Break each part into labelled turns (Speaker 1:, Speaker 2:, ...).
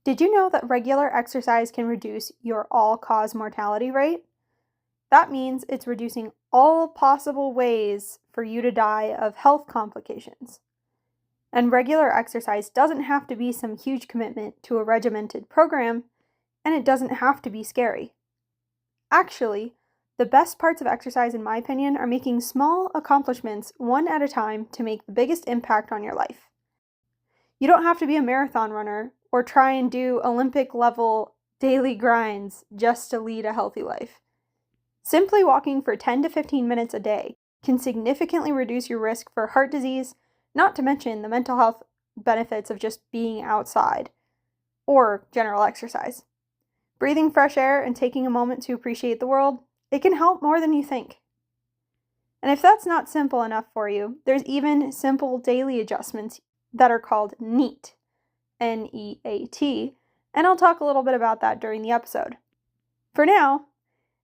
Speaker 1: Did you know that regular exercise can reduce your all-cause mortality rate? That means it's reducing all possible ways for you to die of health complications. And regular exercise doesn't have to be some huge commitment to a regimented program, and it doesn't have to be scary. Actually, the best parts of exercise, in my opinion, are making small accomplishments one at a time to make the biggest impact on your life. You don't have to be a marathon runner or try and do Olympic-level daily grinds just to lead a healthy life. Simply walking for 10 to 15 minutes a day can significantly reduce your risk for heart disease, not to mention the mental health benefits of just being outside or general exercise. Breathing fresh air and taking a moment to appreciate the world, it can help more than you think. And if that's not simple enough for you, there's even simple daily adjustments that are called NEAT, N-E-A-T, and I'll talk a little bit about that during the episode. For now,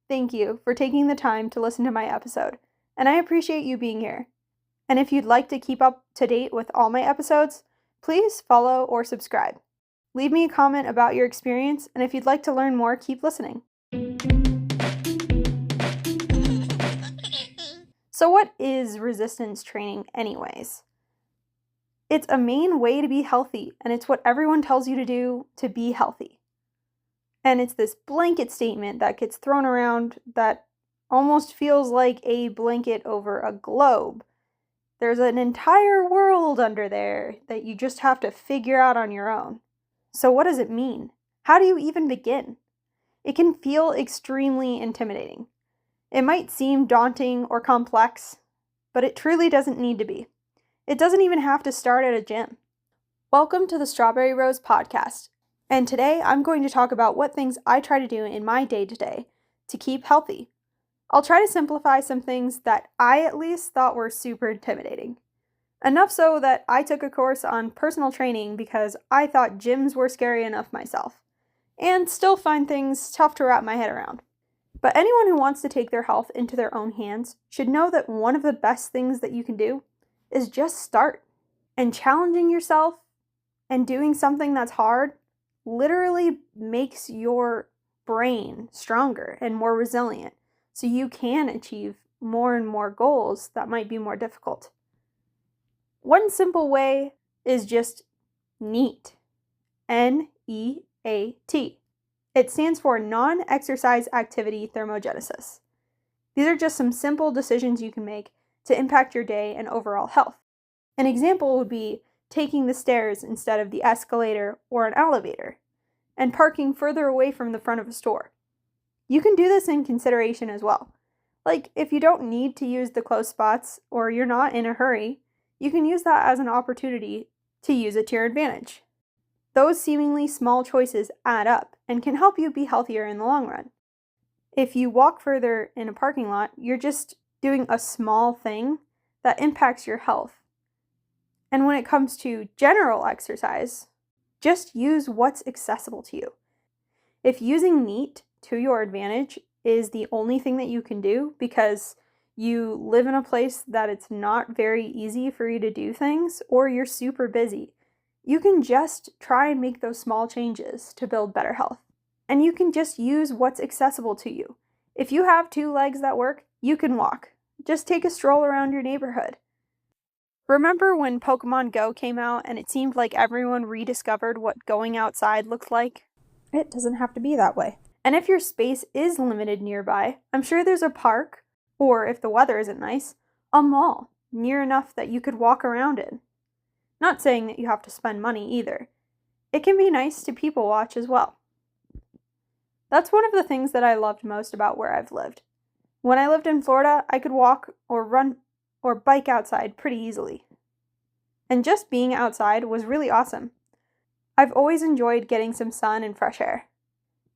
Speaker 1: thank you for taking the time to listen to my episode, and I appreciate you being here. And if you'd like to keep up to date with all my episodes, please follow or subscribe. Leave me a comment about your experience, and if you'd like to learn more, keep listening. So what is resistance training anyways? It's a main way to be healthy, and it's what everyone tells you to do to be healthy. And it's this blanket statement that gets thrown around that almost feels like a blanket over a globe. There's an entire world under there that you just have to figure out on your own. So what does it mean? How do you even begin? It can feel extremely intimidating. It might seem daunting or complex, but it truly doesn't need to be. It doesn't even have to start at a gym. Welcome to the Strawberry Rose podcast, and today I'm going to talk about what things I try to do in my day-to-day to keep healthy. I'll try to simplify some things that I at least thought were super intimidating. Enough so that I took a course on personal training because I thought gyms were scary enough myself, and still find things tough to wrap my head around. But anyone who wants to take their health into their own hands should know that one of the best things that you can do is just start. And challenging yourself and doing something that's hard literally makes your brain stronger and more resilient, so you can achieve more and more goals that might be more difficult. One simple way is just NEAT, N-E-A-T. It stands for non-exercise activity thermogenesis. These are just some simple decisions you can make to impact your day and overall health. An example would be taking the stairs instead of the escalator or an elevator, and parking further away from the front of a store. You can do this in consideration as well. Like, if you don't need to use the close spots or you're not in a hurry, you can use that as an opportunity to use it to your advantage. Those seemingly small choices add up and can help you be healthier in the long run. If you walk further in a parking lot, you're just doing a small thing that impacts your health. And when it comes to general exercise, just use what's accessible to you. If using NEAT to your advantage is the only thing that you can do because you live in a place that it's not very easy for you to do things, or you're super busy, you can just try and make those small changes to build better health. And you can just use what's accessible to you. If you have 2 legs that work, you can walk. Just take a stroll around your neighborhood. Remember when Pokemon Go came out and it seemed like everyone rediscovered what going outside looked like? It doesn't have to be that way. And if your space is limited nearby, I'm sure there's a park, or if the weather isn't nice, a mall near enough that you could walk around in. Not saying that you have to spend money either. It can be nice to people watch as well. That's one of the things that I loved most about where I've lived. When I lived in Florida, I could walk or run or bike outside pretty easily. And just being outside was really awesome. I've always enjoyed getting some sun and fresh air.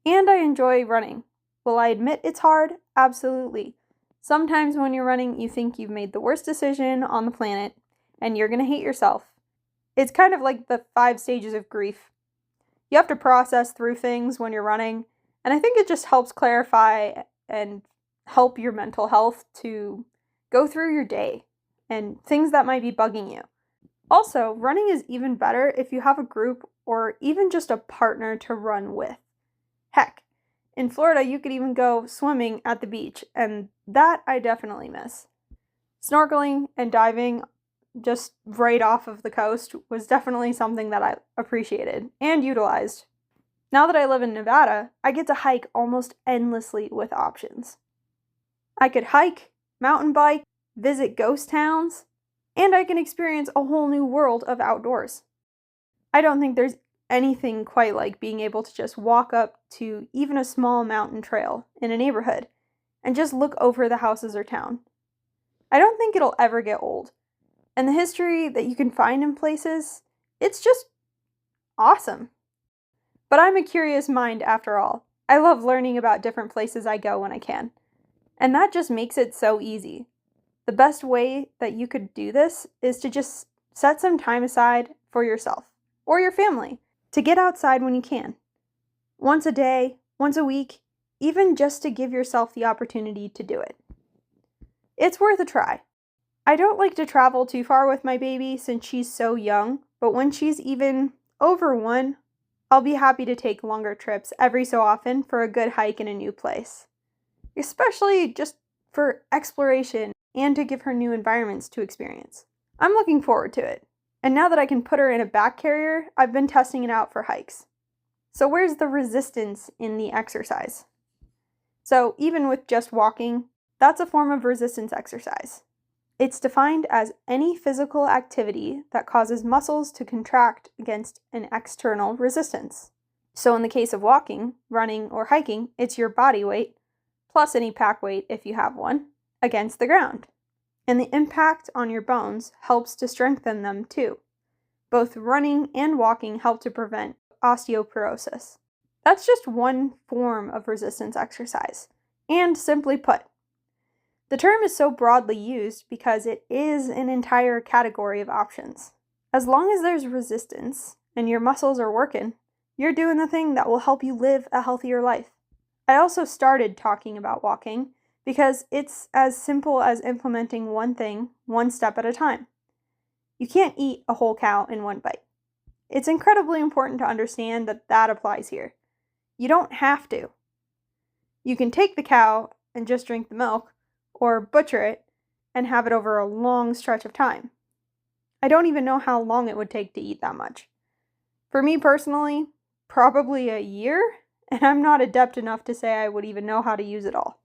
Speaker 1: And I enjoy running. Will I admit it's hard? Absolutely. Sometimes when you're running, you think you've made the worst decision on the planet, and you're going to hate yourself. It's kind of like the 5 stages of grief. You have to process through things when you're running, and I think it just helps clarify and help your mental health to go through your day and things that might be bugging you. Also, running is even better if you have a group or even just a partner to run with. Heck, in Florida, you could even go swimming at the beach, and that I definitely miss. Snorkeling and diving just right off of the coast was definitely something that I appreciated and utilized. Now that I live in Nevada, I get to hike almost endlessly with options. I could hike, mountain bike, visit ghost towns, and I can experience a whole new world of outdoors. I don't think there's anything quite like being able to just walk up to even a small mountain trail in a neighborhood and just look over the houses or town. I don't think it'll ever get old. And the history that you can find in places, it's just awesome. But I'm a curious mind after all. I love learning about different places I go when I can. And that just makes it so easy. The best way that you could do this is to just set some time aside for yourself or your family to get outside when you can. Once a day, once a week, even just to give yourself the opportunity to do it. It's worth a try. I don't like to travel too far with my baby since she's so young, but when she's even over 1, I'll be happy to take longer trips every so often for a good hike in a new place. Especially just for exploration and to give her new environments to experience. I'm looking forward to it. And now that I can put her in a back carrier, I've been testing it out for hikes. So where's the resistance in the exercise? So even with just walking, that's a form of resistance exercise. It's defined as any physical activity that causes muscles to contract against an external resistance. So in the case of walking, running, or hiking, it's your body weight, plus any pack weight if you have one, against the ground. And the impact on your bones helps to strengthen them too. Both running and walking help to prevent osteoporosis. That's just one form of resistance exercise. And simply put, the term is so broadly used because it is an entire category of options. As long as there's resistance and your muscles are working, you're doing the thing that will help you live a healthier life. I also started talking about walking because it's as simple as implementing one thing, one step at a time. You can't eat a whole cow in one bite. It's incredibly important to understand that that applies here. You don't have to. You can take the cow and just drink the milk, or butcher it and have it over a long stretch of time. I don't even know how long it would take to eat that much. For me personally, probably a year, and I'm not adept enough to say I would even know how to use it all.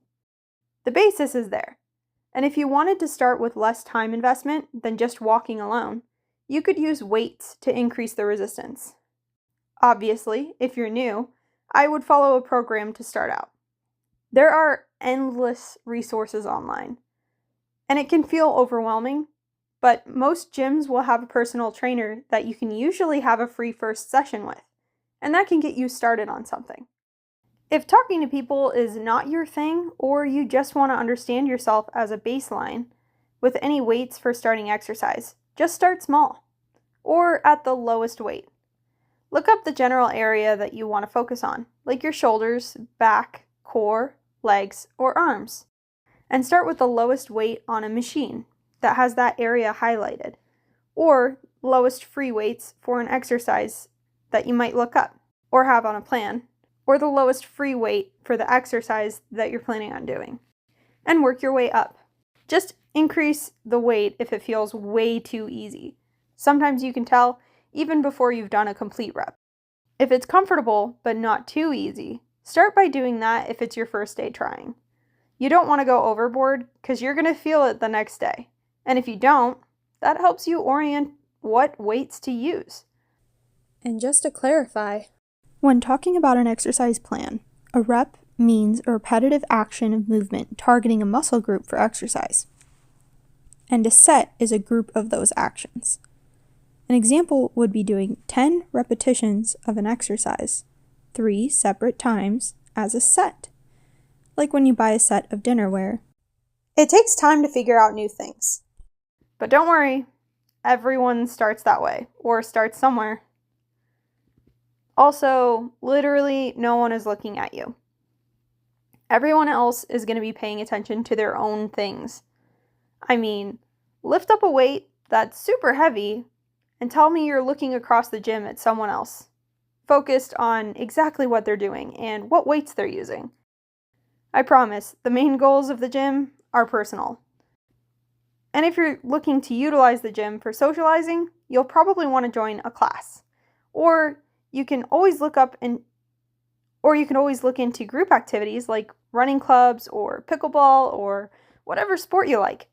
Speaker 1: The basis is there, and if you wanted to start with less time investment than just walking alone, you could use weights to increase the resistance. Obviously, if you're new, I would follow a program to start out. There are endless resources online, and it can feel overwhelming, but most gyms will have a personal trainer that you can usually have a free first session with, and that can get you started on something. If talking to people is not your thing, or you just want to understand yourself as a baseline, with any weights for starting exercise, just start small, or at the lowest weight. Look up the general area that you want to focus on, like your shoulders, back, core, legs, or arms, and start with the lowest weight on a machine that has that area highlighted, or lowest free weights for an exercise that you might look up or have on a plan, or the lowest free weight for the exercise that you're planning on doing, and work your way up. Just increase the weight if it feels way too easy. Sometimes you can tell even before you've done a complete rep. If it's comfortable but not too easy, start by doing that if it's your first day trying. You don't want to go overboard because you're going to feel it the next day. And if you don't, that helps you orient what weights to use. And just to clarify, when talking about an exercise plan, a rep means a repetitive action of movement targeting a muscle group for exercise. And a set is a group of those actions. An example would be doing 10 repetitions of an exercise 3 separate times as a set, like when you buy a set of dinnerware. It takes time to figure out new things. But don't worry, everyone starts that way, or starts somewhere. Also, literally no one is looking at you. Everyone else is going to be paying attention to their own things. I mean, lift up a weight that's super heavy and tell me you're looking across the gym at someone else. focused on exactly what they're doing and what weights they're using. I promise, the main goals of the gym are personal. And if you're looking to utilize the gym for socializing, you'll probably want to join a class. Or you can always look into group activities like running clubs or pickleball or whatever sport you like.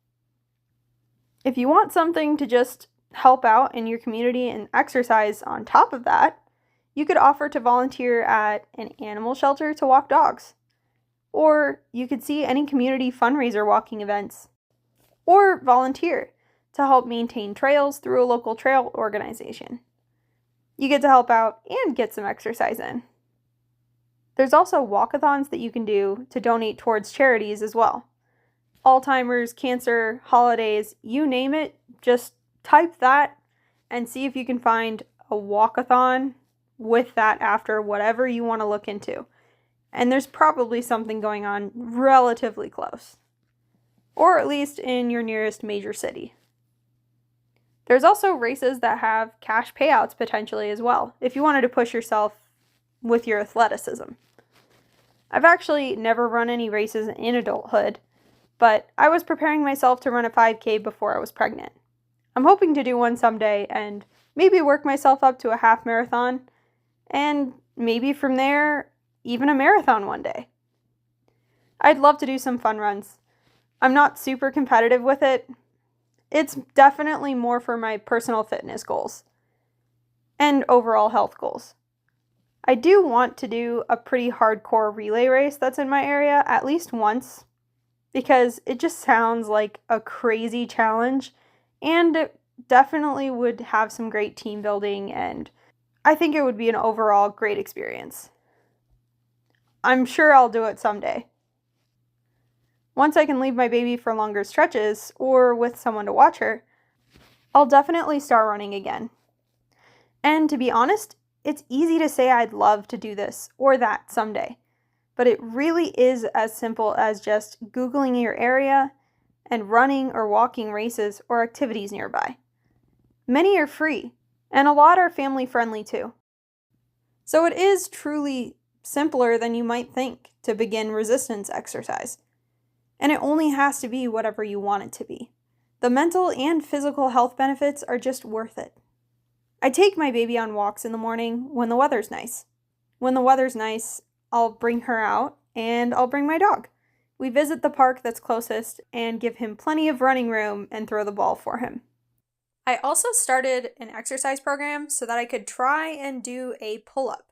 Speaker 1: If you want something to just help out in your community and exercise on top of that, you could offer to volunteer at an animal shelter to walk dogs. Or you could see any community fundraiser walking events. Or volunteer to help maintain trails through a local trail organization. You get to help out and get some exercise in. There's also walkathons that you can do to donate towards charities as well. Alzheimer's, cancer, holidays, you name it, just type that and see if you can find a walkathon with that after whatever you want to look into. And there's probably something going on relatively close. Or at least in your nearest major city. There's also races that have cash payouts potentially as well, if you wanted to push yourself with your athleticism. I've actually never run any races in adulthood, but I was preparing myself to run a 5K before I was pregnant. I'm hoping to do one someday and maybe work myself up to a half marathon, and maybe from there, even a marathon one day. I'd love to do some fun runs. I'm not super competitive with it. It's definitely more for my personal fitness goals and overall health goals. I do want to do a pretty hardcore relay race that's in my area at least once, because it just sounds like a crazy challenge, and it definitely would have some great team building, and I think it would be an overall great experience. I'm sure I'll do it someday. Once I can leave my baby for longer stretches, or with someone to watch her, I'll definitely start running again. And to be honest, it's easy to say I'd love to do this or that someday, but it really is as simple as just Googling your area and running or walking races or activities nearby. Many are free, and a lot are family friendly too. So it is truly simpler than you might think to begin resistance exercise. And it only has to be whatever you want it to be. The mental and physical health benefits are just worth it. I take my baby on walks in the morning when the weather's nice. When the weather's nice, I'll bring her out and I'll bring my dog. We visit the park that's closest and give him plenty of running room and throw the ball for him. I also started an exercise program so that I could try and do a pull-up.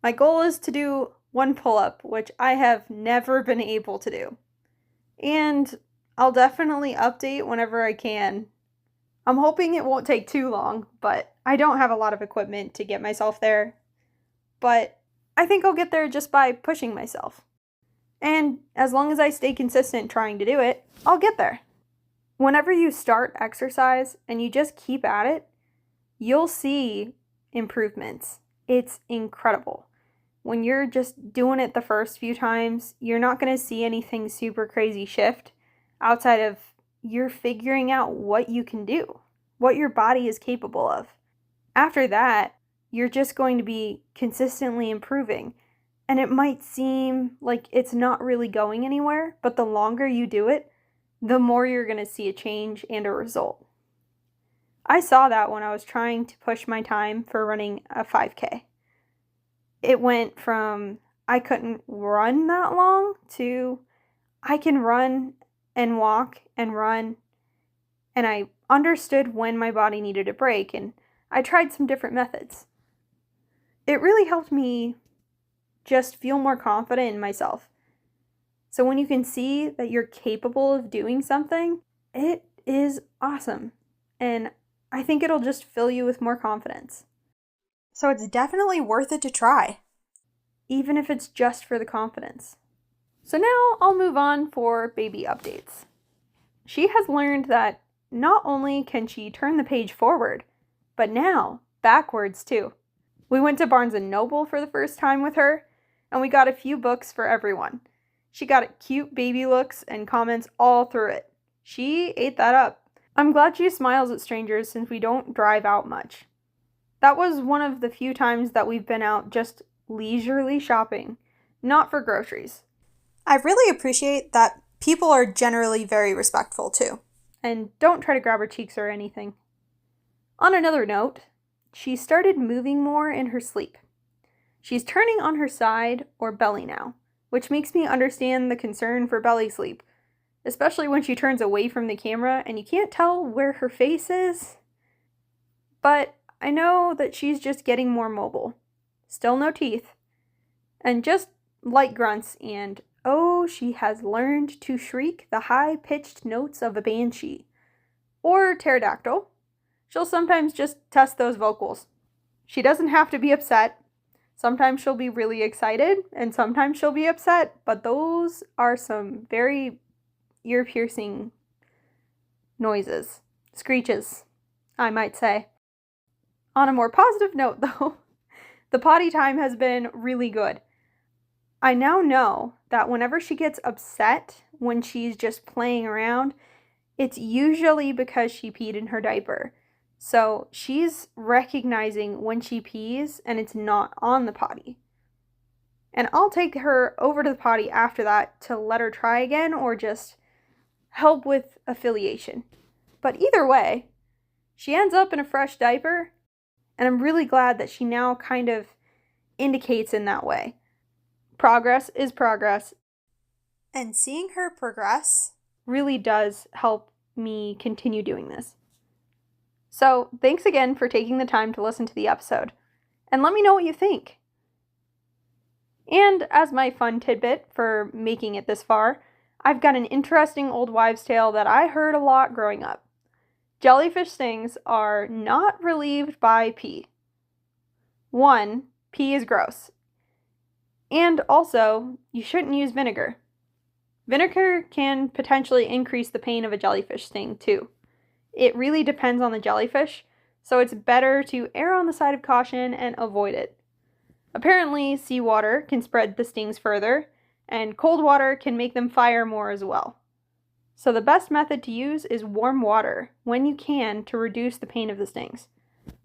Speaker 1: My goal is to do one pull-up, which I have never been able to do. And I'll definitely update whenever I can. I'm hoping it won't take too long, but I don't have a lot of equipment to get myself there. But I think I'll get there just by pushing myself. And as long as I stay consistent trying to do it, I'll get there. Whenever you start exercise and you just keep at it, you'll see improvements. It's incredible. When you're just doing it the first few times, you're not going to see anything super crazy shift outside of you're figuring out what you can do, what your body is capable of. After that, you're just going to be consistently improving. And it might seem like it's not really going anywhere, but the longer you do it, the more you're going to see a change and a result. I saw that when I was trying to push my time for running a 5K. It went from I couldn't run that long to I can run and walk and run, and I understood when my body needed a break, and I tried some different methods. It really helped me just feel more confident in myself. So when you can see that you're capable of doing something, it is awesome, and I think it'll just fill you with more confidence. So it's definitely worth it to try, even if it's just for the confidence. So now I'll move on for baby updates. She has learned that not only can she turn the page forward, but now backwards too. We went to Barnes & Noble for the first time with her, and we got a few books for everyone. She got cute baby looks and comments all through it. She ate that up. I'm glad she smiles at strangers since we don't drive out much. That was one of the few times that we've been out just leisurely shopping, not for groceries.
Speaker 2: I really appreciate that people are generally very respectful too.
Speaker 1: And don't try to grab her cheeks or anything. On another note, she started moving more in her sleep. She's turning on her side or belly now, which makes me understand the concern for belly sleep, especially when she turns away from the camera and you can't tell where her face is. But I know that she's just getting more mobile. Still no teeth. And just light grunts and, oh, she has learned to shriek the high-pitched notes of a banshee. Or pterodactyl. She'll sometimes just test those vocals. She doesn't have to be upset. Sometimes she'll be really excited, and sometimes she'll be upset, but those are some very ear-piercing noises. Screeches, I might say. On a more positive note, though, the potty time has been really good. I now know that whenever she gets upset when she's just playing around, it's usually because she peed in her diaper. So she's recognizing when she pees and it's not on the potty. And I'll take her over to the potty after that to let her try again or just help with affiliation. But either way, she ends up in a fresh diaper, and I'm really glad that she now kind of indicates in that way. Progress is progress.
Speaker 2: And seeing her progress
Speaker 1: really does help me continue doing this. So, thanks again for taking the time to listen to the episode, and let me know what you think. And as my fun tidbit for making it this far, I've got an interesting old wives' tale that I heard a lot growing up. Jellyfish stings are not relieved by pee. 1, pee is gross. And also, you shouldn't use vinegar. Vinegar can potentially increase the pain of a jellyfish sting too. It really depends on the jellyfish, so it's better to err on the side of caution and avoid it. Apparently, seawater can spread the stings further, and cold water can make them fire more as well. So the best method to use is warm water when you can to reduce the pain of the stings.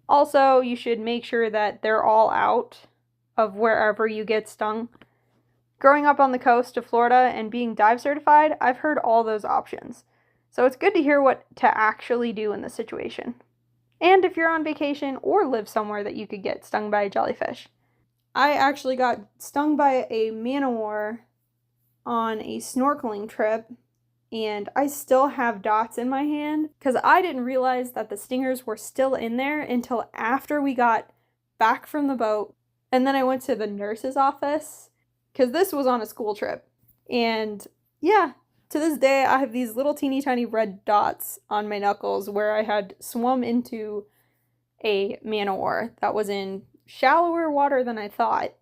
Speaker 1: Also, you should make sure that they're all out of wherever you get stung. Growing up on the coast of Florida and being dive certified, I've heard all those options. So it's good to hear what to actually do in this situation. And if you're on vacation or live somewhere that you could get stung by a jellyfish. I actually got stung by a man-o-war on a snorkeling trip, and I still have dots in my hand because I didn't realize that the stingers were still in there until after we got back from the boat. And then I went to the nurse's office because this was on a school trip. And yeah, to this day, I have these little teeny tiny red dots on my knuckles where I had swum into a man-o-war that was in shallower water than I thought.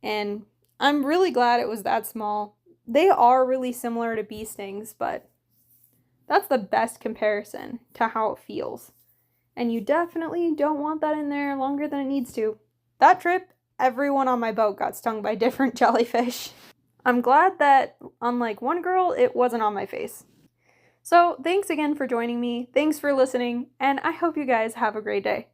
Speaker 1: And I'm really glad it was that small. They are really similar to bee stings, but that's the best comparison to how it feels. And you definitely don't want that in there longer than it needs to. That trip, everyone on my boat got stung by different jellyfish. I'm glad that, unlike one girl, it wasn't on my face. So, thanks again for joining me, thanks for listening, and I hope you guys have a great day.